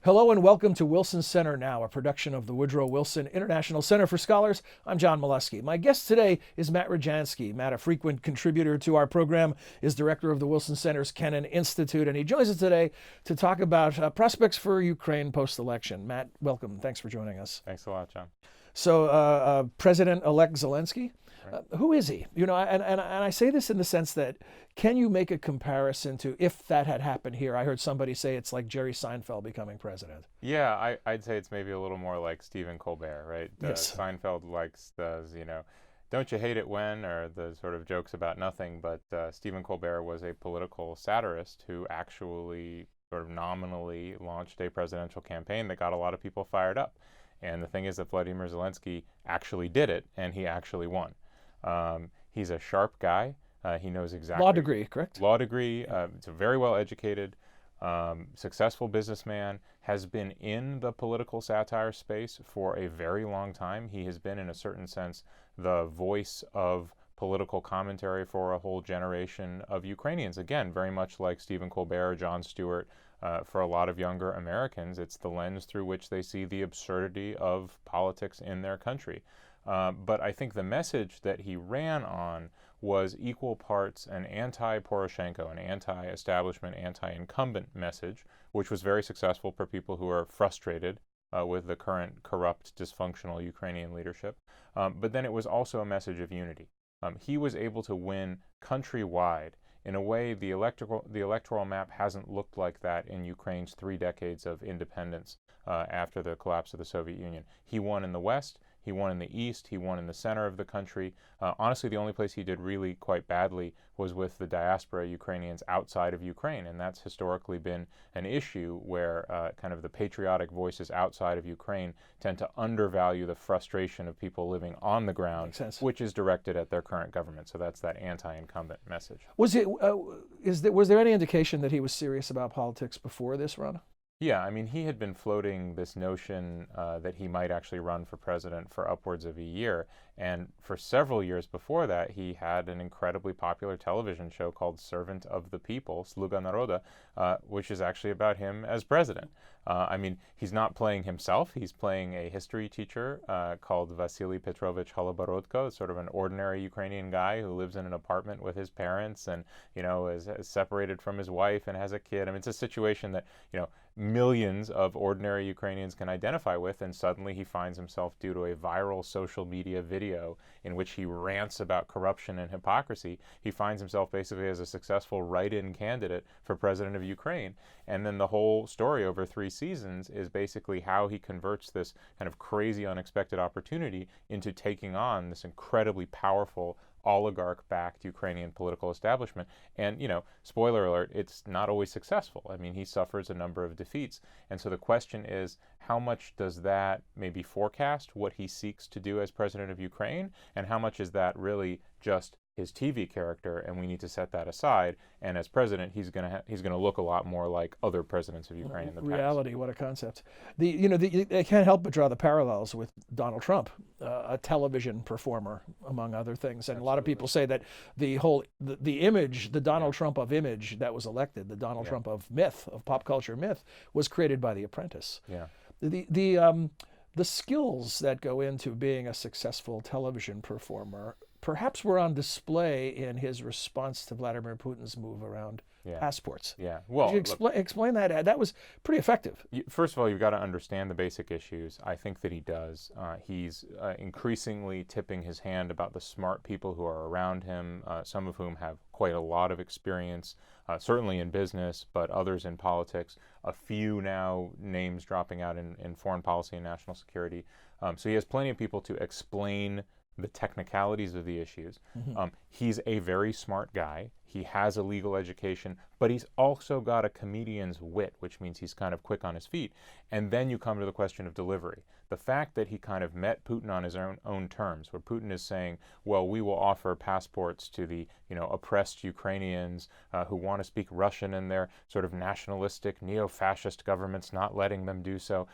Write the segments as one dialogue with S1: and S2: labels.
S1: Hello and welcome to Wilson Center Now, a production of the Woodrow Wilson International Center for Scholars. I'm John Milewski. My guest today is Matt Rojansky. Matt, a frequent contributor to our program, is director of the Wilson Center's Kennan Institute, and he joins us today to talk about prospects for Ukraine post-election. Matt, welcome. Thanks for joining us.
S2: Thanks a lot, John.
S1: So, President-elect Zelensky,
S2: Right.
S1: who is he? And I say this in the sense that, can you make a comparison to if that had happened here? I heard somebody say it's like Jerry Seinfeld becoming president.
S2: Yeah, I'd say it's maybe a little more like Stephen Colbert, right?
S1: Yes.
S2: Seinfeld likes don't you hate it when, or the sort of jokes about nothing, but Stephen Colbert was a political satirist who actually sort of nominally launched a presidential campaign that got a lot of people fired up. And the thing is that Volodymyr Zelensky actually did it, and he actually won. He's a sharp guy. He knows exactly.
S1: Law degree, correct?
S2: Law degree. He's a very well educated, successful businessman, has been in the political satire space for a very long time. He has been, in a certain sense, the voice of political commentary for a whole generation of Ukrainians. Again, very much like Stephen Colbert or Jon Stewart. For a lot of younger Americans, it's the lens through which they see the absurdity of politics in their country. But I think the message that he ran on was equal parts an anti-Poroshenko, an anti-establishment, anti-incumbent message, which was very successful for people who are frustrated with the current corrupt, dysfunctional Ukrainian leadership. But then it was also a message of unity. He was able to win countrywide. In a way, the electoral map hasn't looked like that in Ukraine's 3 decades of independence after the collapse of the Soviet Union. He won in the West, he won in the East, he won in the center of the country. Honestly, the only place he did really quite badly was with the diaspora Ukrainians outside of Ukraine, and that's historically been an issue where kind of the patriotic voices outside of Ukraine tend to undervalue the frustration of people living on the ground, which is directed at their current government. So that's that anti-incumbent message.
S1: Was there any indication that he was serious about politics before this run?
S2: Yeah, I mean, he had been floating this notion that he might actually run for president for upwards of a year. And for several years before that, he had an incredibly popular television show called Servant of the People, Sluga Naroda, which is actually about him as president. I mean, he's not playing himself. He's playing a history teacher called Vasily Petrovich Holoborodko, sort of an ordinary Ukrainian guy who lives in an apartment with his parents and, is separated from his wife and has a kid. I mean, it's a situation that, millions of ordinary Ukrainians can identify with, and suddenly he finds himself, due to a viral social media video in which he rants about corruption and hypocrisy, he finds himself basically as a successful write-in candidate for president of Ukraine. And then the whole story over 3 seasons is basically how he converts this kind of crazy, unexpected opportunity into taking on this incredibly powerful oligarch-backed Ukrainian political establishment. And, spoiler alert, it's not always successful. I mean, he suffers a number of defeats. And so the question is, how much does that maybe forecast what he seeks to do as president of Ukraine? And how much is that really just his TV character, and we need to set that aside? And as president, he's going to look a lot more like other presidents of Ukraine in the past.
S1: Reality, what a concept. I can't help but draw the parallels with Donald Trump, a television performer, among other things. And a lot of people say that the image, the Donald Trump of image that was elected, the Donald Trump of myth, of pop culture myth, was created by The Apprentice.
S2: Yeah.
S1: The skills that go into being a successful television performer perhaps were on display in his response to Vladimir Putin's move around passports.
S2: Yeah. Well,
S1: could you explain that? That was pretty effective.
S2: First of all, you've got to understand the basic issues. I think that he does. He's increasingly tipping his hand about the smart people who are around him, some of whom have quite a lot of experience, certainly in business, but others in politics. A few now names dropping out in foreign policy and national security. So he has plenty of people to explain the technicalities of the issues.
S1: Mm-hmm.
S2: He's a very smart guy. He has a legal education, but he's also got a comedian's wit, which means he's kind of quick on his feet. And then you come to the question of delivery. The fact that he kind of met Putin on his own terms, where Putin is saying, well, we will offer passports to the oppressed Ukrainians who want to speak Russian, and their sort of nationalistic neo-fascist government's not letting them do so.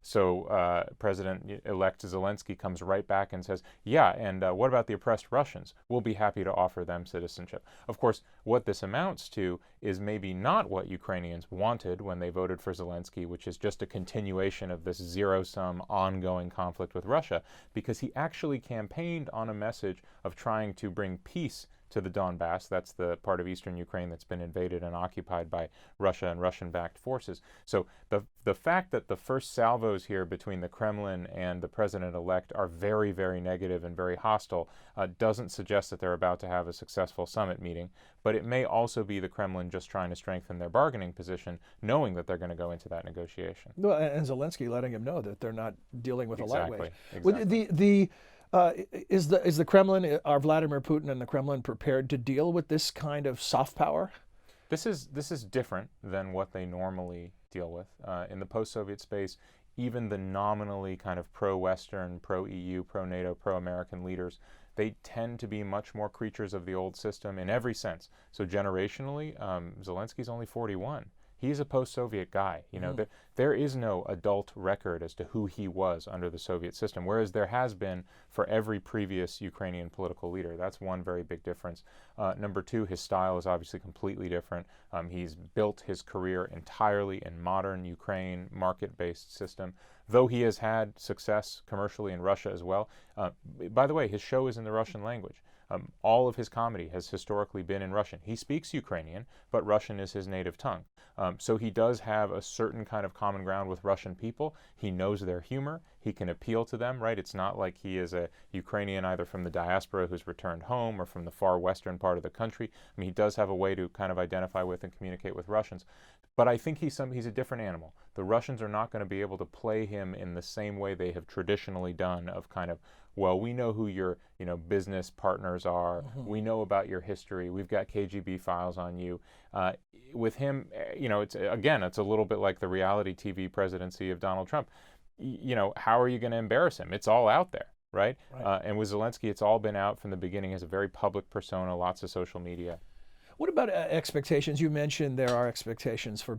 S2: So President-elect Zelensky comes right back and says, yeah, and what about the oppressed Russians? We'll be happy to offer them citizenship. Of course, course, what this amounts to is maybe not what Ukrainians wanted when they voted for Zelensky, which is just a continuation of this zero-sum ongoing conflict with Russia, because he actually campaigned on a message of trying to bring peace to the Donbass. That's the part of eastern Ukraine that's been invaded and occupied by Russia and Russian-backed forces. So the fact that the first salvos here between the Kremlin and the president-elect are very, very negative and very hostile doesn't suggest that they're about to have a successful summit meeting, but it may also be the Kremlin just trying to strengthen their bargaining position, knowing that they're going to go into that negotiation.
S1: No, and Zelensky letting him know that they're not dealing with a lightweight.
S2: Exactly.
S1: Is the Kremlin, are Vladimir Putin and the Kremlin prepared to deal with this kind of soft power?
S2: This is different than what they normally deal with. In the post-Soviet space, even the nominally kind of pro-Western, pro-EU, pro-NATO, pro-American leaders, they tend to be much more creatures of the old system in every sense. So generationally, Zelensky's only 41. He's a post-Soviet guy. You know, there is no adult record as to who he was under the Soviet system, whereas there has been for every previous Ukrainian political leader. That's one very big difference. Number two, his style is obviously completely different. He's built his career entirely in modern Ukraine market-based system, though he has had success commercially in Russia as well. By the way, his show is in the Russian language. All of his comedy has historically been in Russian. He speaks Ukrainian, but Russian is his native tongue. So he does have a certain kind of common ground with Russian people. He knows their humor. He can appeal to them, right? It's not like he is a Ukrainian either from the diaspora who's returned home or from the far western part of the country. I mean, he does have a way to kind of identify with and communicate with Russians. But I think he's a different animal. The Russians are not going to be able to play him in the same way they have traditionally done of kind of, well, we know who your, business partners are. We know about your history. We've got KGB files on you. With him, it's a little bit like the reality TV presidency of Donald Trump. How are you going to embarrass him? It's all out there, right? And with Zelensky, it's all been out from the beginning as a very public persona, lots of social media.
S1: What about expectations? You mentioned there are expectations for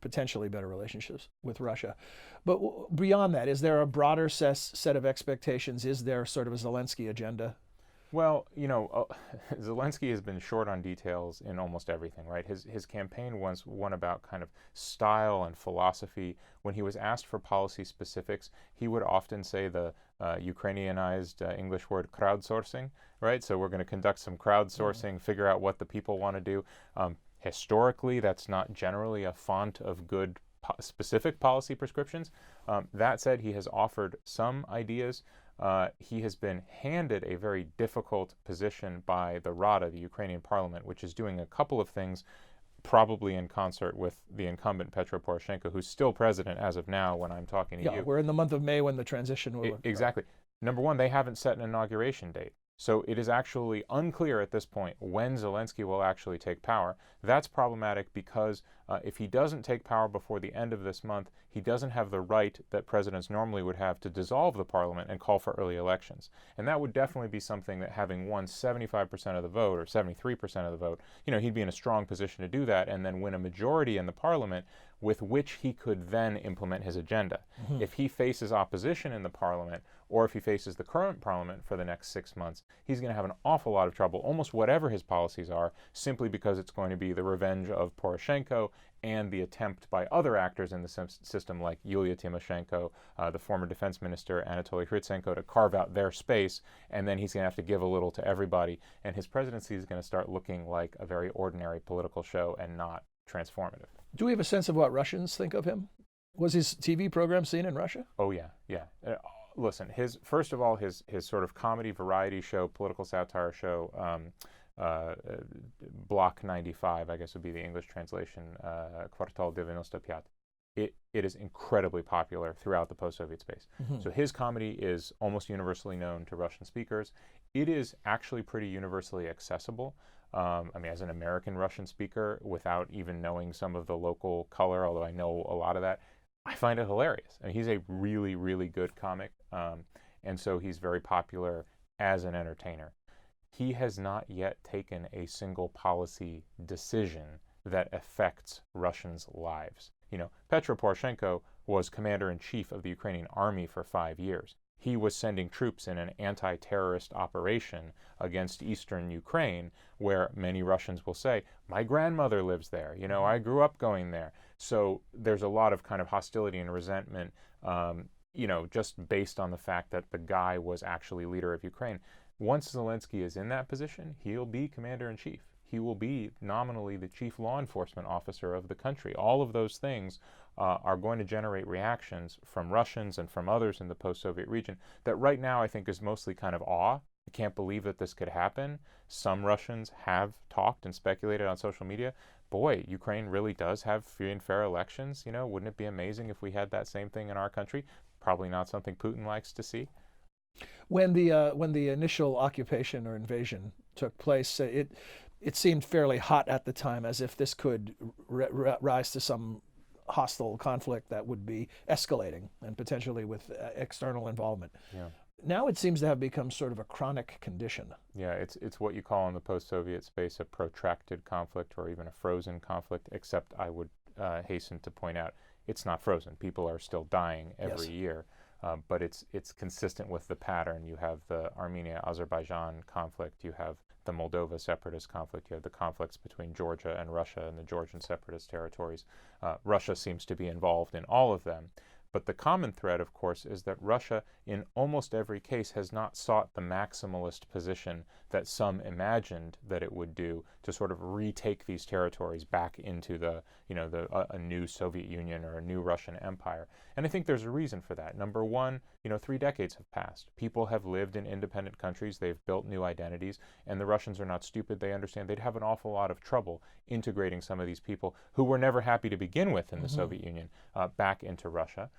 S1: potentially better relationships with Russia. But beyond that, is there a broader set of expectations? Is there sort of a Zelensky agenda?
S2: Well, Zelensky has been short on details in almost everything, right? His campaign was one about kind of style and philosophy. When he was asked for policy specifics, he would often say the Ukrainianized English word crowdsourcing, right? So we're going to conduct some crowdsourcing, figure out what the people want to do. Historically, that's not generally a font of good specific policy prescriptions. That said, he has offered some ideas. He has been handed a very difficult position by the Rada, the Ukrainian parliament, which is doing a couple of things probably in concert with the incumbent Petro Poroshenko, who's still president as of now when I'm talking to you.
S1: Yeah, we're in the month of May when the transition will occur.
S2: Exactly. Number one, they haven't set an inauguration date. So it is actually unclear at this point when Zelensky will actually take power. That's problematic because if he doesn't take power before the end of this month, he doesn't have the right that presidents normally would have to dissolve the parliament and call for early elections. And that would definitely be something that, having won 75% of the vote or 73% of the vote, he'd be in a strong position to do that and then win a majority in the parliament with which he could then implement his agenda. If he faces opposition in the parliament, or if he faces the current parliament for the next 6 months, he's going to have an awful lot of trouble, almost whatever his policies are, simply because it's going to be the revenge of Poroshenko and the attempt by other actors in the system like Yulia Tymoshenko, the former defense minister Anatoly Hrytsenko, to carve out their space, and then he's going to have to give a little to everybody, and his presidency is going to start looking like a very ordinary political show and not transformative.
S1: Do we have a sense of what Russians think of him? Was his TV program seen in Russia?
S2: Oh, yeah. Listen, first of all, his sort of comedy variety show, political satire show, Block 95, I guess would be the English translation, Kvartal 95. It is incredibly popular throughout the post-Soviet space. So his comedy is almost universally known to Russian speakers. It is actually pretty universally accessible. As an American Russian speaker, without even knowing some of the local color, although I know a lot of that, I find it hilarious. He's a really, really good comic, and so he's very popular as an entertainer. He has not yet taken a single policy decision that affects Russians' lives. Petro Poroshenko was commander-in-chief of the Ukrainian army for 5 years. he was sending troops in an anti-terrorist operation against eastern Ukraine, where many Russians will say, my grandmother lives there, I grew up going there. So there's a lot of kind of hostility and resentment, just based on the fact that the guy was actually leader of Ukraine. Once Zelensky is in that position, he'll be commander-in-chief. He will be nominally the chief law enforcement officer of the country. All of those things are going to generate reactions from Russians and from others in the post-Soviet region that right now I think is mostly kind of awe. I can't believe that this could happen. Some Russians have talked and speculated on social media. Boy, Ukraine really does have free and fair elections. Wouldn't it be amazing if we had that same thing in our country? Probably not something Putin likes to see.
S1: When the initial occupation or invasion took place, it seemed fairly hot at the time, as if this could rise to some hostile conflict that would be escalating and potentially with external involvement.
S2: Yeah.
S1: Now it seems to have become sort of a chronic condition.
S2: Yeah, it's what you call in the post-Soviet space a protracted conflict or even a frozen conflict, except I would hasten to point out it's not frozen. People are still dying every year, but it's consistent with the pattern. You have the Armenia-Azerbaijan conflict, you have the Moldova separatist conflict, you have the conflicts between Georgia and Russia and the Georgian separatist territories. Russia seems to be involved in all of them. But the common thread, of course, is that Russia, in almost every case, has not sought the maximalist position that some imagined that it would do to sort of retake these territories back into a new Soviet Union or a new Russian empire. And I think there's a reason for that. Number one, 3 decades have passed. People have lived in independent countries. They've built new identities. And the Russians are not stupid. They understand they'd have an awful lot of trouble integrating some of these people who were never happy to begin with in the Soviet Union back into Russia.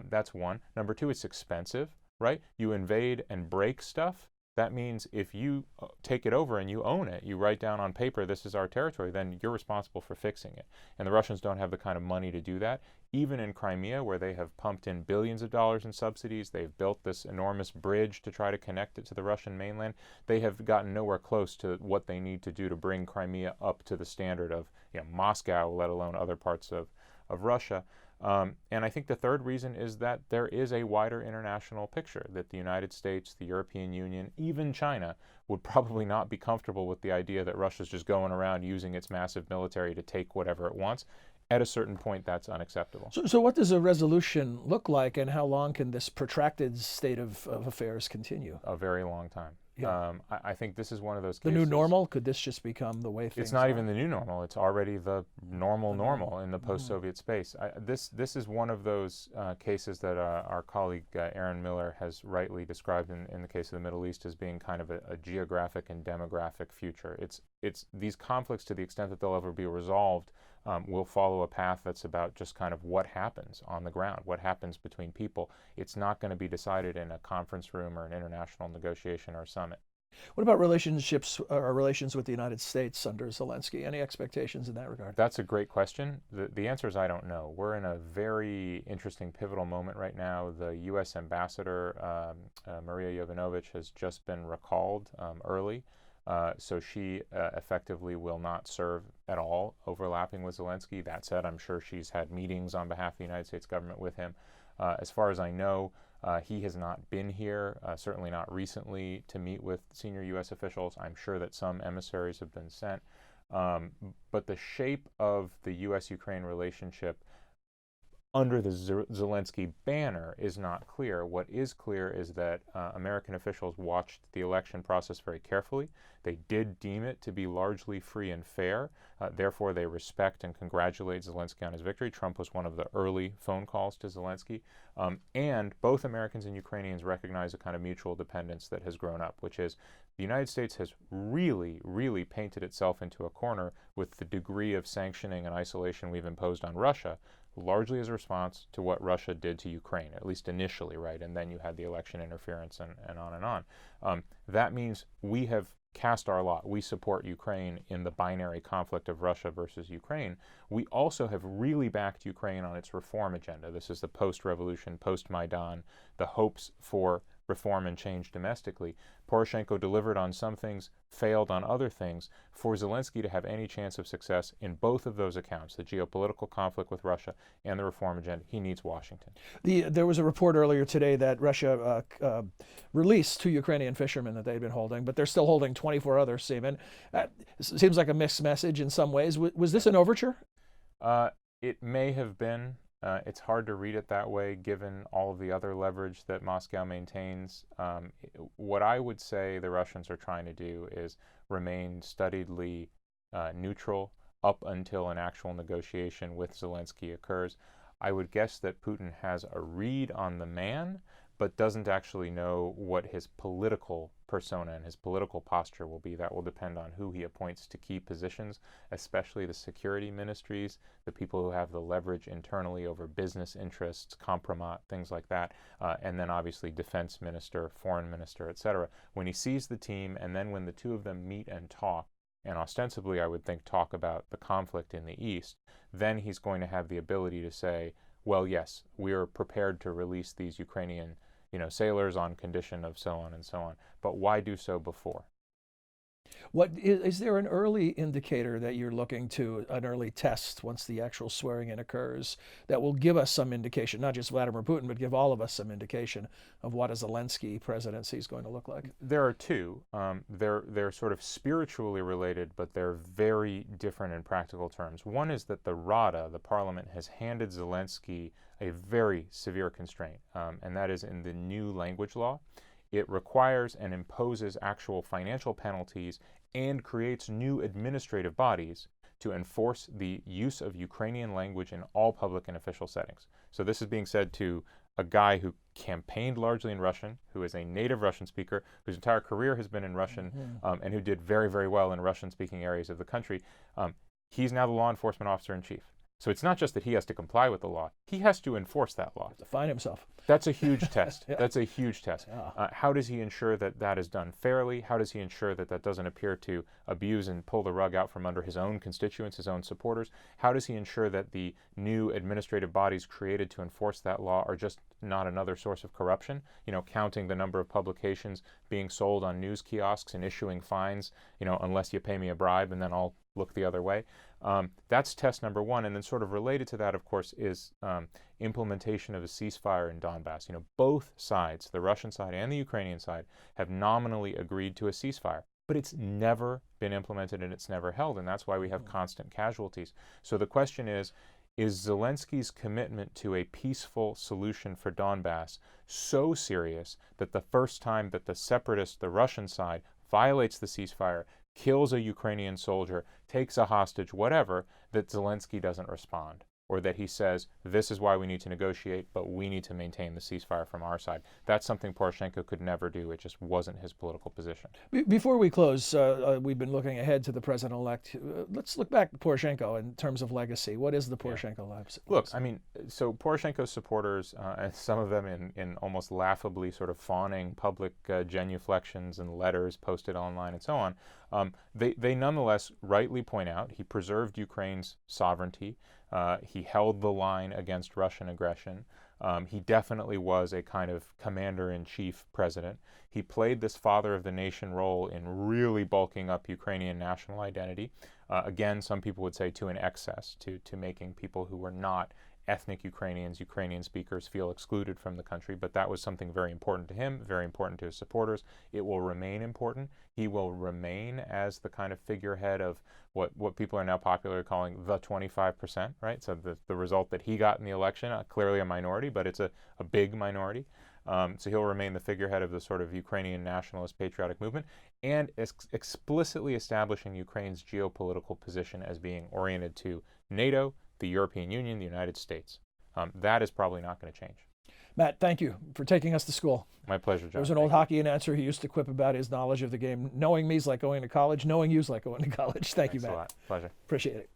S2: That's one. Number two, it's expensive, right? You invade and break stuff. That means if you take it over and you own it, you write down on paper, this is our territory, then you're responsible for fixing it. And the Russians don't have the kind of money to do that. Even in Crimea, where they have pumped in billions of dollars in subsidies, they've built this enormous bridge to try to connect it to the Russian mainland, they have gotten nowhere close to what they need to do to bring Crimea up to the standard of Moscow, let alone other parts of Russia. And I think the third reason is that there is a wider international picture, that the United States, the European Union, even China would probably not be comfortable with the idea that Russia's just going around using its massive military to take whatever it wants. At a certain point, that's unacceptable.
S1: So what does a resolution look like, and how long can this protracted state of affairs continue?
S2: A very long time.
S1: Yeah.
S2: I think this is one of those
S1: cases. The new normal? Could this just become the way things are?
S2: It's not even the new normal. It's already the normal in the post-Soviet space. This is one of those cases that our colleague Aaron Miller has rightly described in the case of the Middle East as being kind of a geographic and demographic future. It's these conflicts, to the extent that they'll ever be resolved, will follow a path that's about just kind of what happens on the ground, what happens between people. It's not going to be decided in a conference room or an international negotiation or summit.
S1: What about relationships or relations with the United States under Zelensky? Any expectations in that regard?
S2: That's a great question. The answer is I don't know. We're in a very interesting, pivotal moment right now. The U.S. ambassador, Maria Yovanovitch, has just been recalled early. So she effectively will not serve at all overlapping with Zelensky. That said, I'm sure she's had meetings on behalf of the United States government with him. As far as I know, he has not been here, certainly not recently, to meet with senior U.S. officials. I'm sure that some emissaries have been sent. But the shape of the U.S.-Ukraine relationship under the Zelensky banner is not clear. What is clear is that American officials watched the election process very carefully. They did deem it to be largely free and fair. Therefore, they respect and congratulate Zelensky on his victory. Trump was one of the early phone calls to Zelensky. And both Americans and Ukrainians recognize a kind of mutual dependence that has grown up, which is the United States has really, really painted itself into a corner with the degree of sanctioning and isolation we've imposed on Russia, largely as a response to what Russia did to Ukraine, at least initially, right? And then you had the election interference and on and on. That means we have cast our lot. We support Ukraine in the binary conflict of Russia versus Ukraine. We also have really backed Ukraine on its reform agenda. This is the post-revolution, post-Maidan, the hopes for reform and change domestically. Poroshenko delivered on some things, failed on other things. For Zelensky to have any chance of success in both of those accounts, the geopolitical conflict with Russia and the reform agenda, he needs Washington.
S1: There was a report earlier today that Russia released 2 Ukrainian fishermen that they'd been holding, but they're still holding 24 other seamen. Seems like a mixed message in some ways. Was this an overture?
S2: It may have been. It's hard to read it that way, given all of the other leverage that Moscow maintains. What I would say the Russians are trying to do is remain studiedly neutral up until an actual negotiation with Zelensky occurs. I would guess that Putin has a read on the man, but doesn't actually know what his political persona and his political posture will be. That will depend on who he appoints to key positions, especially the security ministries, the people who have the leverage internally over business interests, compromat, things like that, and then obviously defense minister, foreign minister, etc. When he sees the team, and then when the two of them meet and talk, and ostensibly I would think talk about the conflict in the East, then he's going to have the ability to say, well, yes, we are prepared to release these Ukrainian sailors on condition of so on and so on. But why do so before?
S1: What is there an early indicator that you're looking to, an early test once the actual swearing in occurs, that will give us some indication, not just Vladimir Putin, but give all of us some indication of what a Zelensky presidency is going to look like?
S2: There are two. They're sort of spiritually related, but they're very different in practical terms. One is that the Rada, the parliament, has handed Zelensky a very severe constraint, and that is in the new language law. It requires and imposes actual financial penalties and creates new administrative bodies to enforce the use of Ukrainian language in all public and official settings. So this is being said to a guy who campaigned largely in Russian, who is a native Russian speaker, whose entire career has been in Russian, and who did very, very well in Russian-speaking areas of the country. He's now the law enforcement officer in chief. So it's not just that he has to comply with the law, he has to enforce that law.
S1: Define himself.
S2: That's a huge test.
S1: Yeah.
S2: That's a huge test.
S1: Yeah.
S2: How does he ensure that that is done fairly? How does he ensure that that doesn't appear to abuse and pull the rug out from under his own constituents, his own supporters? How does he ensure that the new administrative bodies created to enforce that law are just not another source of corruption? Counting the number of publications being sold on news kiosks and issuing fines, unless you pay me a bribe, and then I'll look the other way. That's test number one. And then sort of related to that, of course, is implementation of a ceasefire in Donbass. Both sides, the Russian side and the Ukrainian side, have nominally agreed to a ceasefire. But it's never been implemented and it's never held. And that's why we have constant casualties. So the question is Zelensky's commitment to a peaceful solution for Donbass so serious that the first time that the separatist, the Russian side, violates the ceasefire, kills a Ukrainian soldier, takes a hostage, whatever, that Zelensky doesn't respond? Or that he says, this is why we need to negotiate, but we need to maintain the ceasefire from our side. That's something Poroshenko could never do. It just wasn't his political position.
S1: Before we close, we've been looking ahead to the president-elect. Let's look back at Poroshenko in terms of legacy. What is the Poroshenko legacy?
S2: Look, so Poroshenko's supporters, and some of them in almost laughably sort of fawning public genuflections and letters posted online and so on, they nonetheless rightly point out he preserved Ukraine's sovereignty. He held the line against Russian aggression. He definitely was a kind of commander-in-chief president. He played this father of the nation role in really bulking up Ukrainian national identity. Again, some people would say to an excess, to making people who were not ethnic Ukrainians, Ukrainian speakers, feel excluded from the country. But that was something very important to him, very important to his supporters. It will remain important. He will remain as the kind of figurehead of what people are now popularly calling the 25%, right? So the result that he got in the election, clearly a minority, but it's a big minority. So he'll remain the figurehead of the sort of Ukrainian nationalist patriotic movement, and explicitly establishing Ukraine's geopolitical position as being oriented to NATO, the European Union, the United States. That is probably not going to change.
S1: Matt, thank you for taking us to school.
S2: My pleasure, John.
S1: There was an old hockey announcer who used to quip about his knowledge of the game. Knowing me is like going to college. Knowing you is like going to college. Thank you, Matt.
S2: Thanks a lot. Pleasure.
S1: Appreciate it.